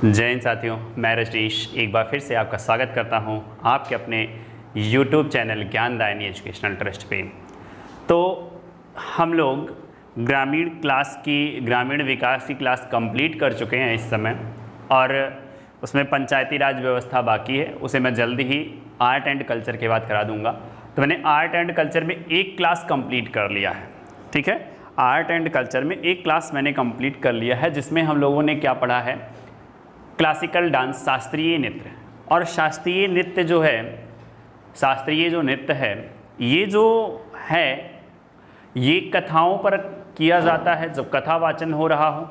जय हिंद साथियों, मैं रजनीश एक बार फिर से आपका स्वागत करता हूं आपके अपने YouTube चैनल ज्ञानदायिनी एजुकेशनल ट्रस्ट पे। तो हम लोग ग्रामीण विकास की क्लास कंप्लीट कर चुके हैं इस समय, और उसमें पंचायती राज व्यवस्था बाकी है। उसे मैं जल्दी ही आर्ट एंड कल्चर के बाद करा दूंगा। तो मैंने आर्ट एंड कल्चर में एक क्लास कंप्लीट कर लिया है, ठीक है। आर्ट एंड कल्चर में एक क्लास मैंने कंप्लीट कर लिया है, जिसमें हम लोगों ने क्या पढ़ा है, क्लासिकल डांस, शास्त्रीय नृत्य। और शास्त्रीय नृत्य जो है, शास्त्रीय जो नृत्य है, ये जो है ये कथाओं पर किया जाता है। जब कथा वाचन हो रहा हो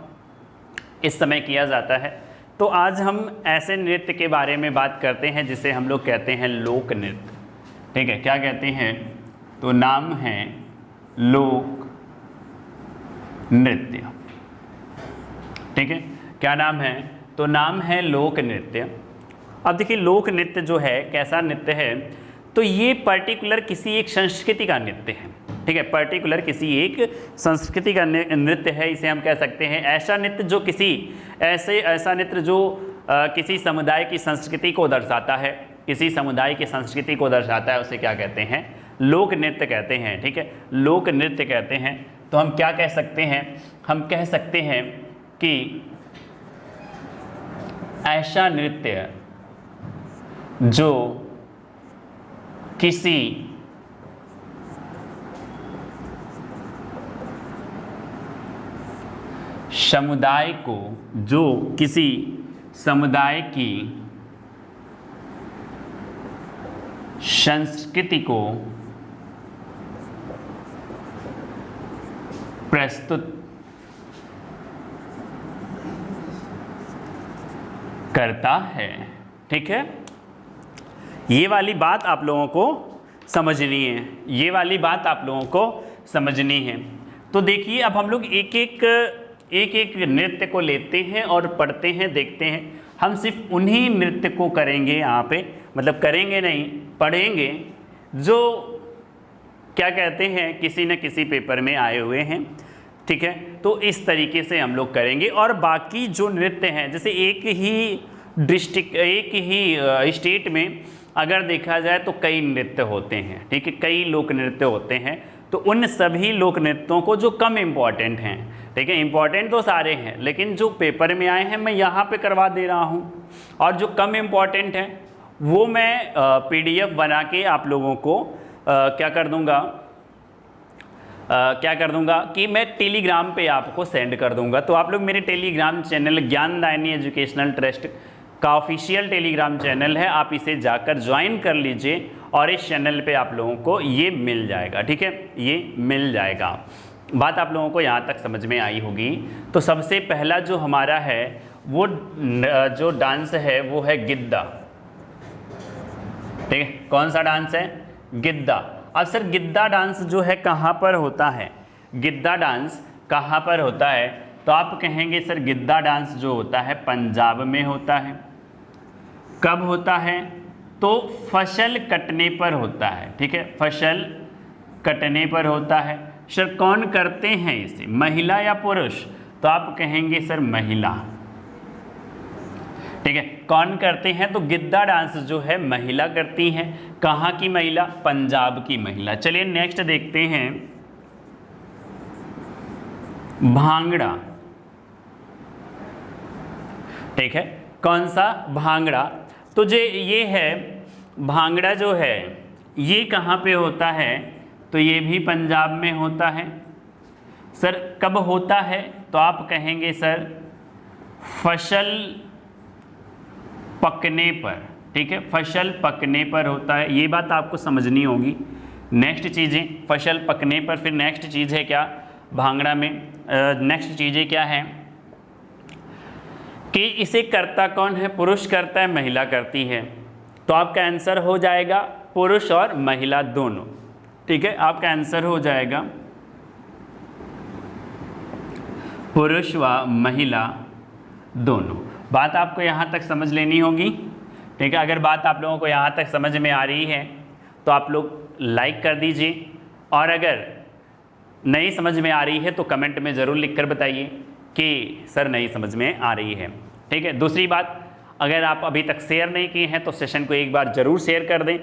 इस समय किया जाता है। तो आज हम ऐसे नृत्य के बारे में बात करते हैं जिसे हम लोग कहते हैं लोक नृत्य, ठीक है। क्या कहते हैं? तो नाम है लोक नृत्य, ठीक है। क्या नाम है? तो नाम है लोक नृत्य। अब देखिए, लोक नृत्य जो है कैसा नृत्य है, तो ये पर्टिकुलर किसी एक संस्कृति का नृत्य है, ठीक है। पर्टिकुलर किसी एक संस्कृति का नृत्य है, इसे हम कह सकते हैं। ऐसा नृत्य जो ऐसा नृत्य जो किसी समुदाय की संस्कृति को दर्शाता है, किसी समुदाय की संस्कृति को दर्शाता है, उसे क्या कहते हैं? लोक नृत्य कहते हैं, ठीक है। लोक नृत्य कहते हैं। तो हम क्या कह सकते हैं? हम कह सकते हैं कि ऐसा नृत्य जो किसी समुदाय को, जो किसी समुदाय की संस्कृति को प्रस्तुत करता है, ठीक है। ये वाली बात आप लोगों को समझनी है, ये वाली बात आप लोगों को समझनी है। तो देखिए, अब हम लोग एक एक नृत्य को लेते हैं और पढ़ते हैं, देखते हैं। हम सिर्फ उन्हीं नृत्य को करेंगे यहाँ पे, मतलब करेंगे नहीं, पढ़ेंगे, जो क्या कहते हैं किसी न किसी पेपर में आए हुए हैं, ठीक है। तो इस तरीके से हम लोग करेंगे। और बाकी जो नृत्य हैं, जैसे एक ही डिस्ट्रिक्ट, एक ही स्टेट में अगर देखा जाए तो कई नृत्य होते हैं, ठीक है, कई लोक नृत्य होते हैं। तो उन सभी लोक नृत्यों को जो कम इम्पॉर्टेंट हैं, ठीक है, इम्पॉर्टेंट तो सारे हैं, लेकिन जो पेपर में आए हैं मैं यहाँ पे करवा दे रहा हूँ, और जो कम इम्पॉर्टेंट हैं वो मैं PDF बना के आप लोगों को क्या कर दूंगा कि मैं टेलीग्राम पे आपको सेंड कर दूंगा। तो आप लोग मेरे टेलीग्राम चैनल ज्ञानदायिनी एजुकेशनल ट्रस्ट का ऑफिशियल टेलीग्राम चैनल है, आप इसे जाकर ज्वाइन कर लीजिए, और इस चैनल पे आप लोगों को ये मिल जाएगा, ठीक है, ये मिल जाएगा। बात आप लोगों को यहाँ तक समझ में आई होगी। तो सबसे पहला जो हमारा है वो जो डांस है वो है गिद्दा, ठीक है। कौन सा डांस है? गिद्दा। अब सर, गिद्दा डांस जो है कहाँ पर होता है? गिद्दा डांस कहाँ पर होता है? तो आप कहेंगे सर, गिद्दा डांस जो होता है पंजाब में होता है। कब होता है? तो फसल कटने पर होता है, ठीक है, फसल कटने पर होता है। सर, कौन करते हैं इसे, महिला या पुरुष? तो आप कहेंगे सर महिला, ठीक है। कौन करते हैं? तो गिद्दा डांस जो है महिला करती हैं। कहाँ की महिला? पंजाब की महिला। चलिए नेक्स्ट देखते हैं, भांगड़ा, ठीक है। कौन सा? भांगड़ा। तो ये है भांगड़ा जो है, ये कहाँ पे होता है? तो ये भी पंजाब में होता है। सर, कब होता है? तो आप कहेंगे सर फसल पकने पर, ठीक है, फसल पकने पर होता है। ये बात आपको समझनी होगी। नेक्स्ट चीज़ें फसल पकने पर, फिर नेक्स्ट चीज़ है क्या भांगड़ा में? नेक्स्ट चीज़ें क्या है कि इसे करता कौन है? पुरुष करता है, महिला करती है। तो आपका आंसर हो जाएगा पुरुष और महिला दोनों, ठीक है। आपका आंसर हो जाएगा पुरुष व महिला दोनों। बात आपको यहाँ तक समझ लेनी होगी, ठीक है। अगर बात आप लोगों को यहाँ तक समझ में आ रही है तो आप लोग लाइक कर दीजिए, और अगर नहीं समझ में आ रही है तो कमेंट में ज़रूर लिखकर बताइए कि सर नहीं समझ में आ रही है। ठीक है। दूसरी बात, अगर आप अभी तक शेयर नहीं किए हैं तो सेशन को एक बार ज़रूर शेयर कर दें।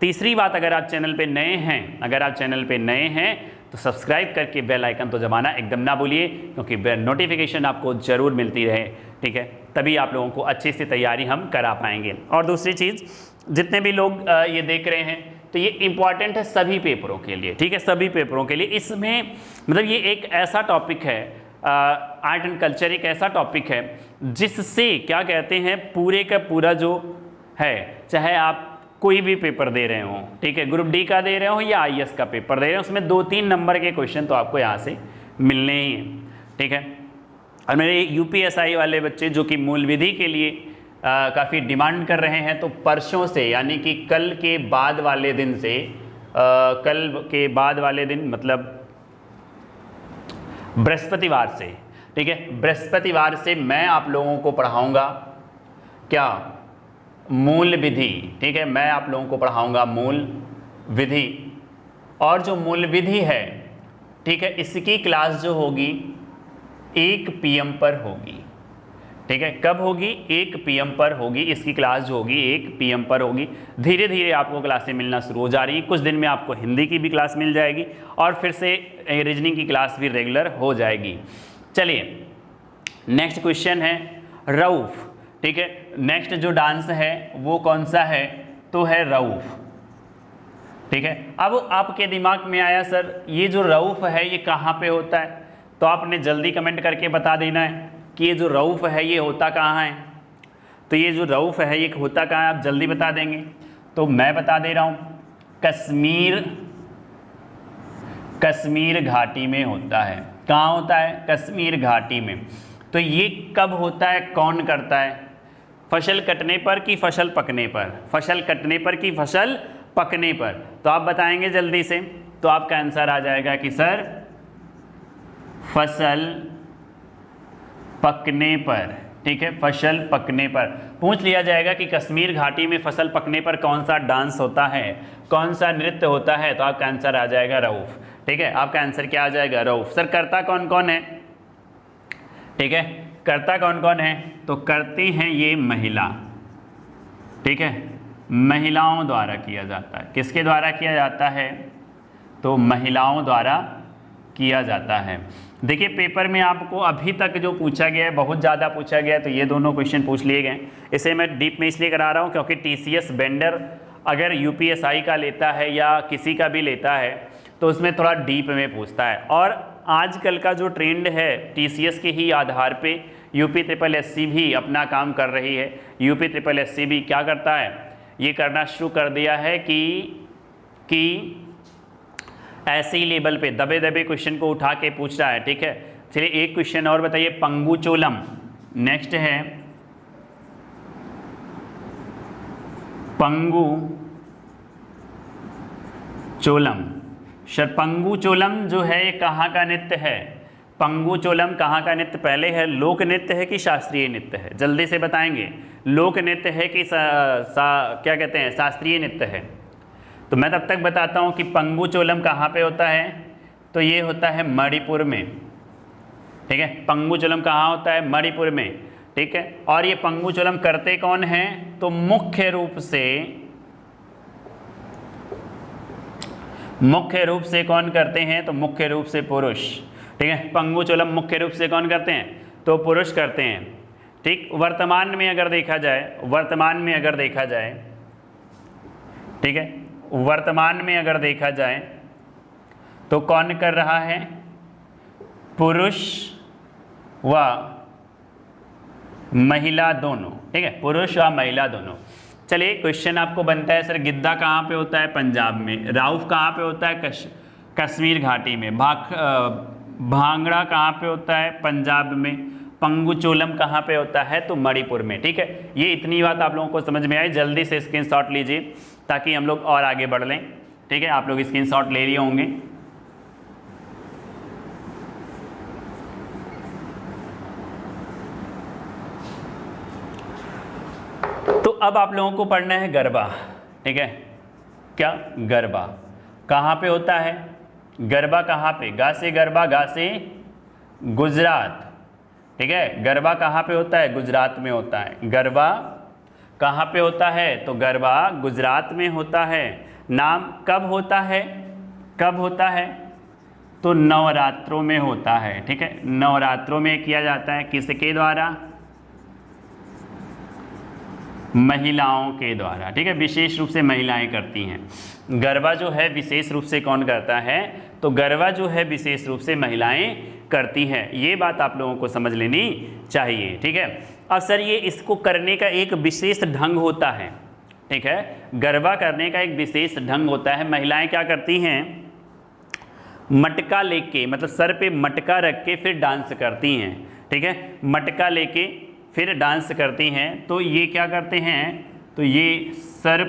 तीसरी बात, अगर आप चैनल पे नए हैं तो सब्सक्राइब करके बेल आइकन तो दबाना एकदम ना भूलिए, क्योंकि नोटिफिकेशन आपको ज़रूर मिलती रहे, ठीक है। तभी आप लोगों को अच्छी सी तैयारी हम करा पाएंगे। और दूसरी चीज़, जितने भी लोग ये देख रहे हैं तो ये इम्पॉर्टेंट है सभी पेपरों के लिए, ठीक है, सभी पेपरों के लिए। इसमें मतलब ये एक ऐसा टॉपिक है, आर्ट एंड कल्चर एक ऐसा टॉपिक है जिससे क्या कहते हैं, पूरे का पूरा जो है, चाहे आप कोई भी पेपर दे रहे हो, ठीक है, ग्रुप डी का दे रहे हो या आईएएस का पेपर दे रहे हो, उसमें 2-3 नंबर के क्वेश्चन तो आपको यहाँ से मिलने ही हैं, ठीक है। और मेरे यूपीएसआई वाले बच्चे जो कि मूल विधि के लिए काफ़ी डिमांड कर रहे हैं, तो परसों से यानी कि कल के बाद वाले दिन से, कल के बाद वाले दिन मतलब बृहस्पतिवार से, ठीक है, बृहस्पतिवार से मैं आप लोगों को पढ़ाऊंगा क्या, मूल विधि, ठीक है, मैं आप लोगों को पढ़ाऊंगा मूल विधि। और जो मूल विधि है, ठीक है, इसकी क्लास जो होगी 1 PM पर होगी, ठीक है। कब होगी? 1 PM पर होगी। इसकी क्लास जो होगी 1 PM पर होगी। धीरे धीरे आपको क्लासें मिलना शुरू हो जा रही हैं। कुछ दिन में आपको हिंदी की भी क्लास मिल जाएगी और फिर से रीजनिंग की क्लास भी रेगुलर हो जाएगी। चलिए, नेक्स्ट क्वेश्चन है रऊफ, ठीक है। नेक्स्ट जो डांस है वो कौन सा है? तो है रऊफ, ठीक है। अब आपके दिमाग में आया सर ये जो रऊफ है ये कहाँ पे होता है? तो आपने जल्दी कमेंट करके बता देना है कि ये जो रऊफ है ये होता कहाँ है। तो ये जो रऊफ है ये होता कहाँ है, आप जल्दी बता देंगे। तो मैं बता दे रहा हूँ, कश्मीर घाटी में होता है। कहाँ होता है? कश्मीर घाटी में। तो ये कब होता है, कौन करता है? फसल कटने पर कि फसल पकने पर? फसल कटने पर कि फसल पकने पर? तो आप बताएंगे जल्दी से। तो आपका आंसर आ जाएगा कि सर फसल पकने पर, ठीक है, फसल पकने पर। पूछ लिया जाएगा कि कश्मीर घाटी में फसल पकने पर कौन सा डांस होता है, कौन सा नृत्य होता है, तो आपका आंसर आ जाएगा रऊफ, ठीक है। आपका आंसर क्या आ जाएगा? रऊफ। सर करता कौन कौन है? ठीक है, करता कौन कौन है? तो करते हैं ये महिला, ठीक है, महिलाओं द्वारा किया जाता है। किसके द्वारा किया जाता है? तो महिलाओं द्वारा किया जाता है। देखिए पेपर में आपको अभी तक जो पूछा गया है बहुत ज़्यादा पूछा गया है, तो ये दोनों क्वेश्चन पूछ लिए गए। इसे मैं डीप में इसलिए करा रहा हूँ क्योंकि टीसीएस वेंडर अगर यूपीएसआई का लेता है या किसी का भी लेता है तो उसमें थोड़ा डीप में पूछता है। और आजकल का जो ट्रेंड है टीसीएस के ही आधार पे यूपी ट्रिपल एससी भी अपना काम कर रही है। यूपी ट्रिपल एससी भी क्या करता है, ये करना शुरू कर दिया है कि ऐसे ही लेवल पे दबे दबे क्वेश्चन को उठा के पूछ रहा है, ठीक है। चलिए एक क्वेश्चन और बताइए, पंगुचोलम। नेक्स्ट है पंगुचोलम। सर पंगुचोलम जो है ये कहाँ का नृत्य है? पंगुचोलम कहाँ का नृत्य? पहले है लोक नृत्य है कि शास्त्रीय नृत्य है? जल्दी से बताएंगे। लोक नृत्य है कि क्या कहते हैं, शास्त्रीय नृत्य है? तो मैं तब तक बताता हूँ कि पंगुचोलम कहाँ पे होता है। तो ये होता है मणिपुर में, ठीक है। पंगुचोलम कहाँ होता है? मणिपुर में, ठीक है। और ये पंगुचोलम करते कौन हैं? तो मुख्य रूप से कौन करते हैं? तो मुख्य रूप से पुरुष, ठीक है। पंगुचोलम मुख्य रूप से कौन करते हैं? तो पुरुष करते हैं, ठीक। वर्तमान में अगर देखा जाए, ठीक है, वर्तमान में अगर देखा जाए तो कौन कर रहा है? पुरुष व महिला दोनों, ठीक है, पुरुष व महिला दोनों। चलिए क्वेश्चन आपको बनता है, सर गिद्दा कहाँ पे होता है? पंजाब में। राउफ कहाँ पे होता है? कश्मीर घाटी में। भांगड़ा कहाँ पे होता है? पंजाब में। पंगुचोलम कहाँ पे होता है? तो मणिपुर में, ठीक है। ये इतनी बात आप लोगों को समझ में आई। जल्दी से स्क्रीनशॉट लीजिए ताकि हम लोग और आगे बढ़ लें, ठीक है। आप लोग स्क्रीनशॉट ले लिए होंगे। तो अब आप लोगों को पढ़ना है गरबा, ठीक है। क्या? गरबा कहाँ पे होता है? गरबा कहाँ पे? गा से गरबा, गा से गुजरात, ठीक है। गरबा कहाँ पे होता है? गुजरात में होता है। गरबा कहाँ पे होता है? तो गरबा गुजरात में होता है। नाम कब होता है? कब होता है? तो नवरात्रों में होता है। ठीक है, नवरात्रों में किया जाता है। किसके द्वारा? महिलाओं के द्वारा। ठीक है, विशेष रूप से महिलाएं करती हैं। गरबा जो है विशेष रूप से कौन करता है? तो गरबा जो है विशेष रूप से महिलाएं करती हैं। ये बात आप लोगों को समझ लेनी चाहिए। ठीक है, अब सर ये इसको करने का एक विशेष ढंग होता है। ठीक है, गरबा करने का एक विशेष ढंग होता है। महिलाएं क्या करती हैं? मटका लेके, मतलब सर पे मटका रख के फिर डांस करती हैं। ठीक है, मटका लेके फिर डांस करती हैं। तो ये क्या करते हैं? तो ये सर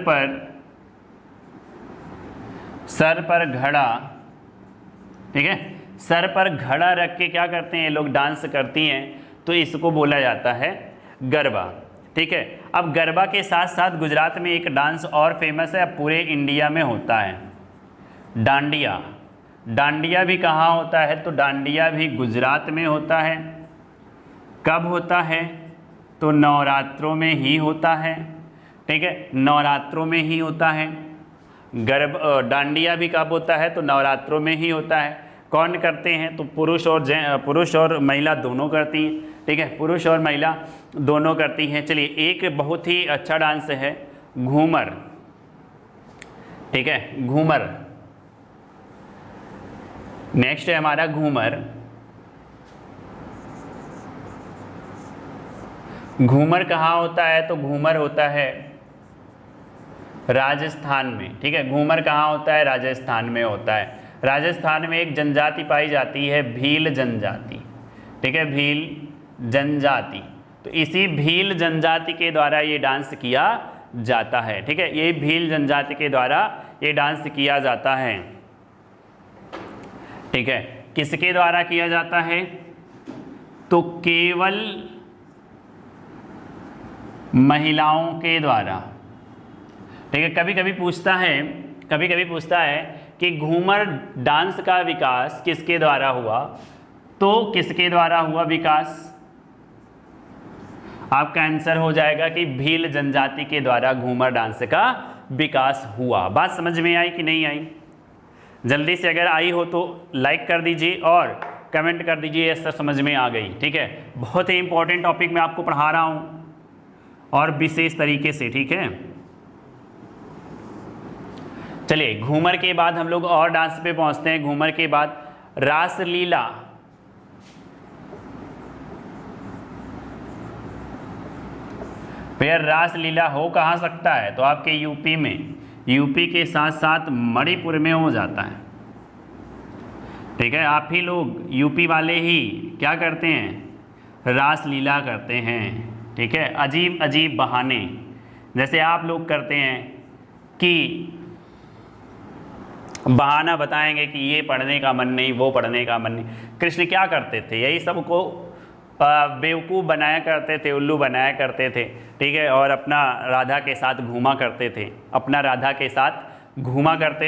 पर घड़ा, ठीक है, सर पर घड़ा रख के क्या करते हैं? लोग डांस करती हैं। तो इसको बोला जाता है गरबा। ठीक है, अब गरबा के साथ साथ गुजरात में एक डांस और फेमस है, पूरे इंडिया में होता है, डांडिया। डांडिया भी कहाँ होता है? तो डांडिया भी गुजरात में होता है। कब होता है? तो नवरात्रों में ही होता है। ठीक है, नवरात्रों में ही होता है। डांडिया भी कब होता है? तो नवरात्रों में ही होता है। कौन करते हैं? तो पुरुष और महिला दोनों करती हैं। ठीक है, पुरुष और महिला दोनों करती हैं। चलिए, एक बहुत ही अच्छा डांस है घूमर। ठीक है, घूमर नेक्स्ट है हमारा घूमर। घूमर कहाँ होता है? तो घूमर होता है राजस्थान में। ठीक है, घूमर कहाँ होता है? राजस्थान में होता है। राजस्थान में एक जनजाति पाई जाती है, भील जनजाति। ठीक है, भील जनजाति। तो इसी भील जनजाति के द्वारा ये डांस किया जाता है। ठीक है, ये भील जनजाति के द्वारा ये डांस किया जाता है। ठीक है, किसके द्वारा किया जाता है? तो केवल महिलाओं के द्वारा। ठीक है, कभी कभी पूछता है कि घूमर डांस का विकास किसके द्वारा हुआ? तो किसके द्वारा हुआ विकास? आपका आंसर हो जाएगा कि भील जनजाति के द्वारा घूमर डांस का विकास हुआ। बात समझ में आई कि नहीं आई? जल्दी से अगर आई हो तो लाइक कर दीजिए और कमेंट कर दीजिए ये सब समझ में आ गई। ठीक है, बहुत ही इंपॉर्टेंट टॉपिक मैं आपको पढ़ा रहा हूँ और विशेष तरीके से। ठीक है, चलिए घूमर के बाद हम लोग और डांस पे पहुंचते हैं। घूमर के बाद रासलीला। फिर रासलीला हो कहाँ सकता है? तो आपके यूपी में, यूपी के साथ साथ मणिपुर में हो जाता है। ठीक है, आप ही लोग यूपी वाले ही क्या करते हैं? रासलीला करते हैं। ठीक है, अजीब अजीब बहाने, जैसे आप लोग करते हैं कि बहाना बताएंगे कि ये पढ़ने का मन नहीं, वो पढ़ने का मन नहीं। कृष्ण क्या करते थे? यही सबको बेवकूफ़ बनाया करते थे, उल्लू बनाया करते थे। ठीक है, और अपना राधा के साथ घूमा करते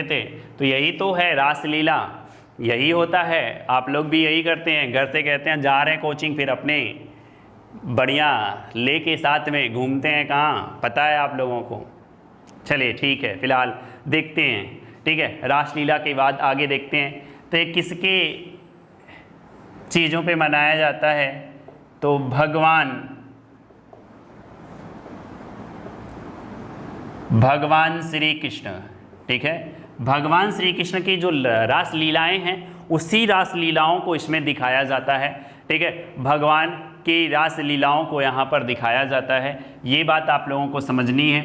थे, तो यही तो है रासलीला, यही होता है। आप लोग भी यही करते हैं, घर से कहते हैं जा रहे हैं कोचिंग, फिर अपने बढ़िया ले के साथ में घूमते हैं। कहाँ? पता है आप लोगों को। चलिए ठीक है, फिलहाल देखते हैं। ठीक है, रासलीला के बाद आगे देखते हैं। तो ये किसके चीज़ों पे मनाया जाता है? तो भगवान श्री कृष्ण। ठीक है, भगवान श्री कृष्ण की जो रासलीलाएं हैं उसी रासलीलाओं को इसमें दिखाया जाता है। ठीक है, भगवान की रासलीलाओं को यहाँ पर दिखाया जाता है। ये बात आप लोगों को समझनी है।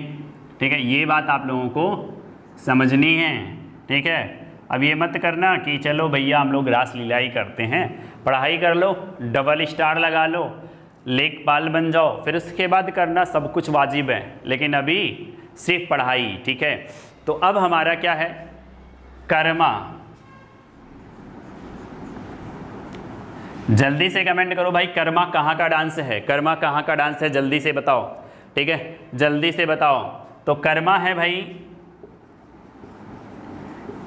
ठीक है, ये बात आप लोगों को समझनी है। ठीक है, अब ये मत करना कि चलो भैया हम लोग रासलीला ही करते हैं। पढ़ाई कर लो, डबल स्टार लगा लो, लेखपाल बन जाओ, फिर उसके बाद करना सब कुछ वाजिब है, लेकिन अभी सिर्फ पढ़ाई। ठीक है, तो अब हमारा क्या है? कर्मा। जल्दी से कमेंट करो भाई, कर्मा कहाँ का डांस है? कर्मा कहाँ का डांस है? जल्दी से बताओ। ठीक है, जल्दी से बताओ। तो कर्मा है भाई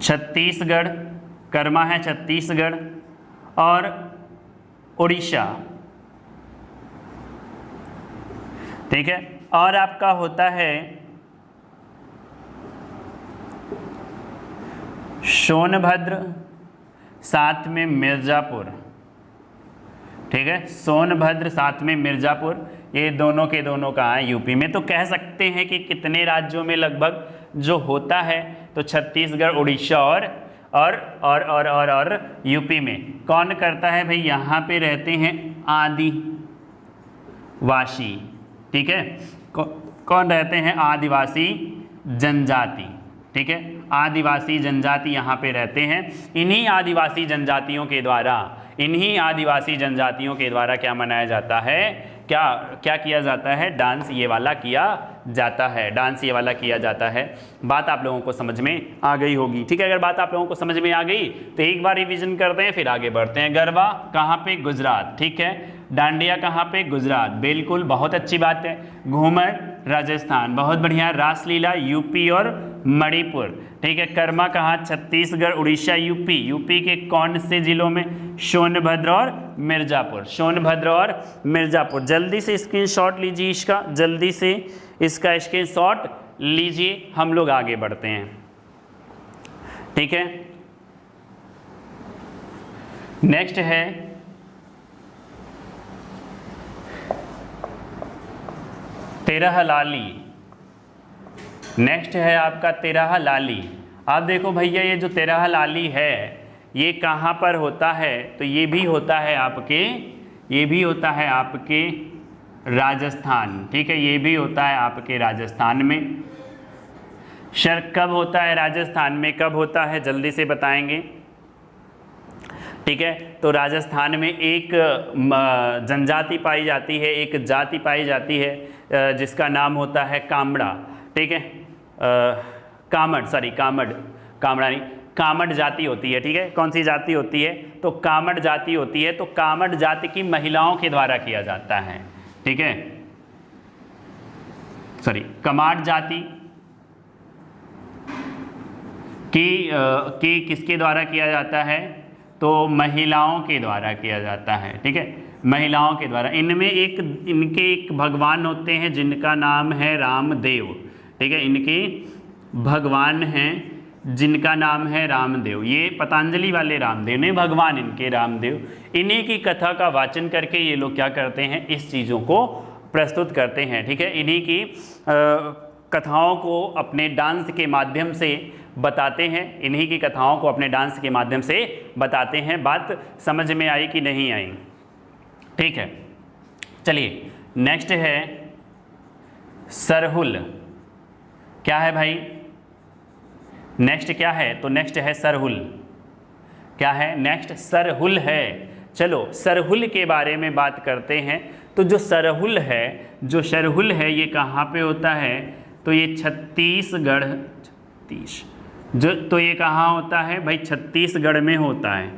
छत्तीसगढ़, कर्मा है छत्तीसगढ़ और उड़ीसा। ठीक है। और आपका होता है सोनभद्र, साथ में मिर्ज़ापुर। ठीक है, सोनभद्र साथ में मिर्ज़ापुर, ये दोनों के दोनों कहाँ है? यूपी में। तो कह सकते हैं कि कितने राज्यों में लगभग जो होता है, तो छत्तीसगढ़, उड़ीसा और यूपी में कौन करता है भाई? यहाँ पे रहते हैं आदिवासी। ठीक है, कौन रहते हैं? आदिवासी जनजाति। ठीक है, आदिवासी जनजाति यहाँ पे रहते हैं। इन्हीं आदिवासी जनजातियों के द्वारा क्या मनाया जाता है? क्या किया जाता है? डांस ये वाला किया जाता है। बात आप लोगों को समझ में आ गई होगी। ठीक है, अगर बात आप लोगों को समझ में आ गई तो एक बार रिवीजन करते हैं, फिर आगे बढ़ते हैं। गरबा कहाँ पे? गुजरात। ठीक है, डांडिया कहाँ पे? गुजरात, बिल्कुल, बहुत अच्छी बात है। घूमर राजस्थान, बहुत बढ़िया। रासलीला यूपी और मणिपुर। ठीक है, कर्मा कहाँ? छत्तीसगढ़, उड़ीसा, यूपी के कौन से जिलों में? सोनभद्र और मिर्ज़ापुर। जल्दी से स्क्रीनशॉट लीजिए इसका स्क्रीनशॉट लीजिए, हम लोग आगे बढ़ते हैं। ठीक है, नेक्स्ट है तेरहलाली। नेक्स्ट है आपका तेरहलाली। आप देखो भैया, ये जो तेरहलाली है ये कहाँ पर होता है? तो ये भी होता है आपके राजस्थान। ठीक है, ये भी होता है आपके राजस्थान में। कब होता है राजस्थान में? कब होता है जल्दी से बताएंगे। ठीक है, तो राजस्थान में एक जनजाति पाई जाती है, एक जाति पाई जाती है जिसका नाम होता है कामड़ा। ठीक है, कामड़ जाति होती है। ठीक है, कौन सी जाति होती है? तो कामड़ जाति होती है। तो कामड़ जाति की महिलाओं के द्वारा किया जाता है। ठीक है, कमार जाति की किसके द्वारा किया जाता है? तो महिलाओं के द्वारा किया जाता है। ठीक है, महिलाओं के द्वारा। इनके एक भगवान होते हैं जिनका नाम है रामदेव। ठीक है, इनके भगवान हैं जिनका नाम है रामदेव। ये पतंजलि वाले रामदेव नहीं, भगवान इनके रामदेव। इन्हीं की कथा का वाचन करके ये लोग क्या करते हैं? इस चीज़ों को प्रस्तुत करते हैं। ठीक है, इन्हीं की कथाओं को अपने डांस के माध्यम से बताते हैं। बात समझ में आई कि नहीं आई? ठीक है, चलिए नेक्स्ट है सरहुल। क्या है भाई? नेक्स्ट क्या है? तो नेक्स्ट है सरहुल। क्या है? नेक्स्ट सरहुल है। चलो सरहुल के बारे में बात करते हैं। तो जो सरहुल है ये कहाँ पे होता है? तो ये छत्तीसगढ़, तो ये कहाँ होता है भाई? छत्तीसगढ़ में होता है।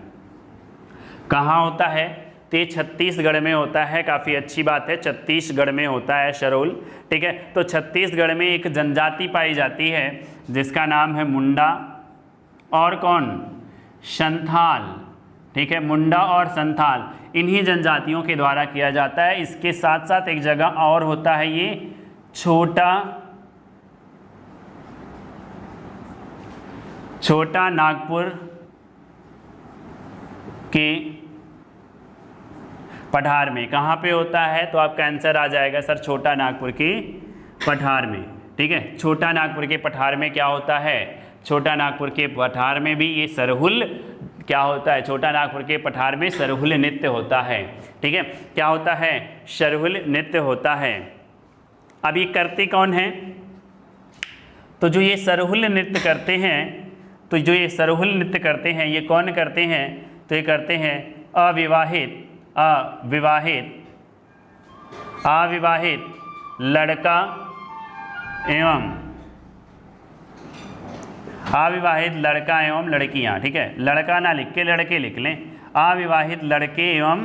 कहाँ होता है? तो ये छत्तीसगढ़ में होता है। काफ़ी अच्छी बात है, छत्तीसगढ़ में होता है सरहुल। ठीक है, तो छत्तीसगढ़ में एक जनजाति पाई जाती है जिसका नाम है मुंडा और कौन? संथाल। ठीक है, मुंडा और संथाल, इन्हीं जनजातियों के द्वारा किया जाता है। इसके साथ साथ एक जगह और होता है, ये छोटा नागपुर के पठार में। कहाँ पे होता है? तो आपका आंसर आ जाएगा सर छोटा नागपुर के पठार में। ठीक है, छोटा नागपुर के पठार में क्या होता है? छोटा नागपुर के पठार में भी ये सरहुल क्या होता है? छोटा नागपुर के पठार में सरहुल नृत्य होता है। ठीक है, क्या होता है? सरहुल नृत्य होता है। अब ये करते कौन हैं? तो जो ये सरहुल नृत्य करते हैं, ये कौन करते हैं? तो ये करते हैं अविवाहित लड़का एवं लड़कियां। ठीक है, लड़का ना लिख के लड़के लिख लें। अविवाहित लड़के एवं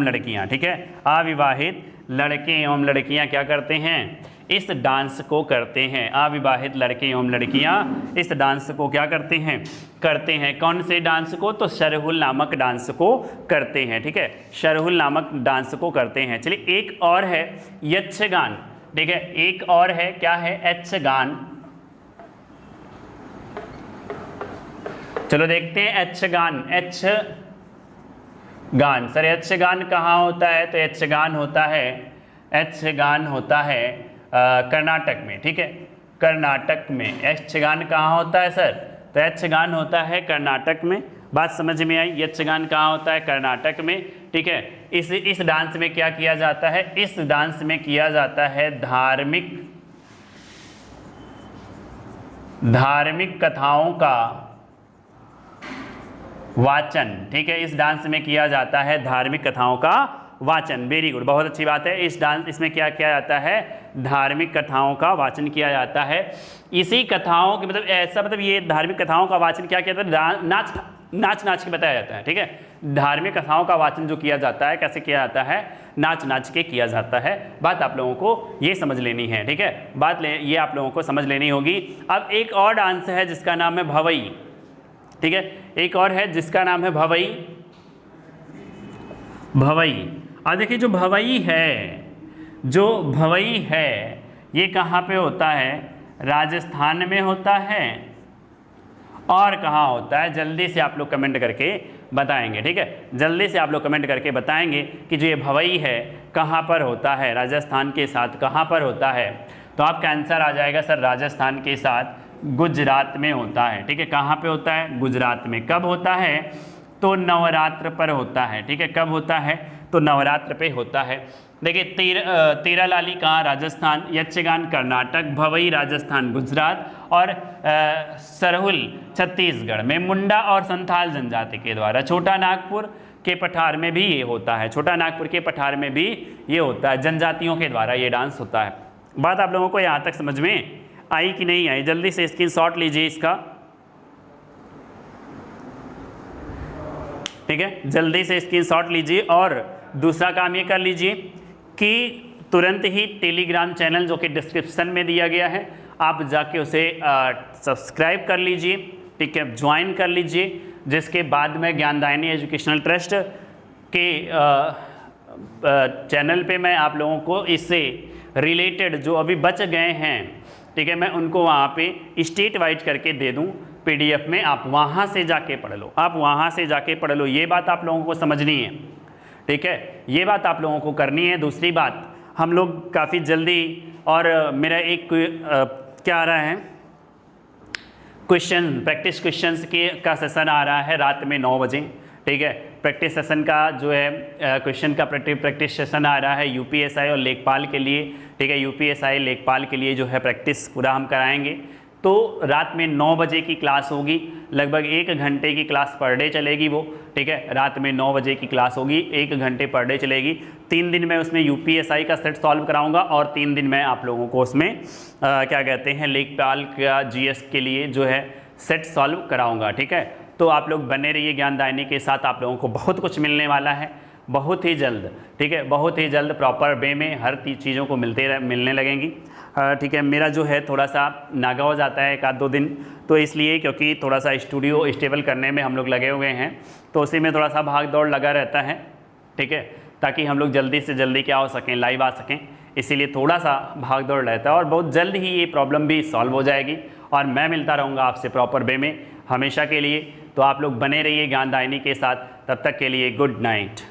लड़कियां। ठीक है, अविवाहित लड़के एवं लड़कियां क्या करते हैं? इस डांस को करते हैं। अविवाहित लड़के एवं लड़कियां इस डांस को क्या करते हैं? करते हैं। कौन से डांस को? तो सरहुल नामक डांस को करते हैं। ठीक है, सरहुल नामक डांस को करते हैं। चलिए एक और है यक्षगान। ठीक है, एक और है, क्या है? यक्षगान। चलो देखते हैं यक्षगान। यक्षगान सर, यक्षगान कहाँ होता है? तो यक्षगान होता है कर्नाटक में। ठीक है, कर्नाटक में। यक्षगान कहाँ होता है सर? तो यक्षगान होता है कर्नाटक में। बात समझ में आई? यक्षगान कहाँ होता है? कर्नाटक में। ठीक है, इस डांस में क्या किया जाता है? इस डांस में किया जाता है धार्मिक कथाओं का वाचन। ठीक है, इस डांस में किया जाता है धार्मिक कथाओं का वाचन। वेरी गुड, बहुत अच्छी बात है। इसमें क्या किया जाता है? धार्मिक कथाओं का वाचन किया जाता है। इसी कथाओं के मतलब ये धार्मिक कथाओं का वाचन क्या किया जाता है? नाच के बताया जाता है। ठीक है, धार्मिक कथाओं का वाचन जो किया जाता है कैसे किया जाता है? नाच के किया जाता है। बात आप लोगों को ये समझ लेनी है। ठीक है, ये आप लोगों को समझ लेनी होगी। अब एक और डांस है जिसका नाम है भवई। ठीक है, एक और है जिसका नाम है भवई। अब देखिए जो भवई है ये कहाँ पे होता है? राजस्थान में होता है। और कहाँ होता है? जल्दी से आप लोग कमेंट करके बताएंगे। ठीक है, जल्दी से आप लोग कमेंट करके बताएंगे कि जो ये भवई है कहाँ पर होता है, राजस्थान के साथ कहाँ पर होता है। तो आपका आंसर आ जाएगा सर राजस्थान के साथ गुजरात में होता है। ठीक है, कहाँ पे होता है? गुजरात में। कब होता है? तो नवरात्र पर होता है। ठीक है, कब होता है? तो नवरात्र पे होता है। देखिए तेरा लाली कहाँ? राजस्थान। यक्षगान कर्नाटक, भवई राजस्थान गुजरात और सरहुल छत्तीसगढ़ में मुंडा और संथाल जनजाति के द्वारा। छोटा नागपुर के पठार में भी ये होता है। छोटा नागपुर के पठार में भी ये होता है, जनजातियों के द्वारा ये डांस होता है। बात आप लोगों को यहाँ तक समझ में आई कि नहीं आई? जल्दी से स्क्रीनशॉट लीजिए इसका। ठीक है, जल्दी से स्क्रीनशॉट लीजिए। और दूसरा काम ये कर लीजिए कि तुरंत ही टेलीग्राम चैनल जो कि डिस्क्रिप्शन में दिया गया है, आप जाके उसे सब्सक्राइब कर लीजिए। ठीक है, ज्वाइन कर लीजिए, जिसके बाद में ज्ञानदायिनी एजुकेशनल ट्रस्ट के चैनल पे मैं आप लोगों को इससे रिलेटेड जो अभी बच गए हैं, ठीक है, मैं उनको वहाँ पे स्टेट वाइज करके दे दूँ PDF में। आप वहाँ से जाके पढ़ लो। ये बात आप लोगों को समझनी है। ठीक है, ये बात आप लोगों को करनी है। दूसरी बात, हम लोग काफ़ी जल्दी, और मेरा एक क्या आ रहा है, प्रैक्टिस क्वेश्चंस का सेशन आ रहा है रात में 9 बजे। ठीक है, प्रैक्टिस सेशन का जो है क्वेश्चन का प्रैक्टिस सेशन आ रहा है UPSI और लेखपाल के लिए। ठीक है, UPSI लेखपाल के लिए जो है प्रैक्टिस पूरा हम कराएंगे। तो रात में 9 बजे की क्लास होगी, लगभग 1 घंटे की क्लास पर डे चलेगी वो। ठीक है, रात में 9 बजे की क्लास होगी, 1 घंटे पर डे चलेगी। 3 दिन मैं उसमें UPSI का सेट सॉल्व कराऊंगा और 3 दिन मैं आप लोगों को उसमें क्या कहते हैं, लेखपाल का GS के लिए जो है सेट सॉल्व कराऊंगा। ठीक है, तो आप लोग बने रहिए ज्ञानदायिनी के साथ। आप लोगों को बहुत कुछ मिलने वाला है बहुत ही जल्द। ठीक है, बहुत ही जल्द प्रॉपर वे में हर चीज़ों को मिलने लगेंगी। ठीक है, मेरा जो है थोड़ा सा नागा हो जाता है 1-2 दिन, तो इसलिए क्योंकि थोड़ा सा स्टूडियो स्टेबल करने में हम लोग लगे हुए हैं, तो उसी में थोड़ा सा भाग दौड़ लगा रहता है। ठीक है, ताकि हम लोग जल्दी से जल्दी क्या हो सकें, लाइव आ सकें, इसीलिए थोड़ा सा भाग दौड़ रहता है। और बहुत जल्द ही ये प्रॉब्लम भी सॉल्व हो जाएगी और मैं मिलता रहूँगा आपसे प्रॉपर वे में हमेशा के लिए। तो आप लोग बने रहिए ज्ञानदायिनी के साथ। तब तक के लिए गुड नाइट।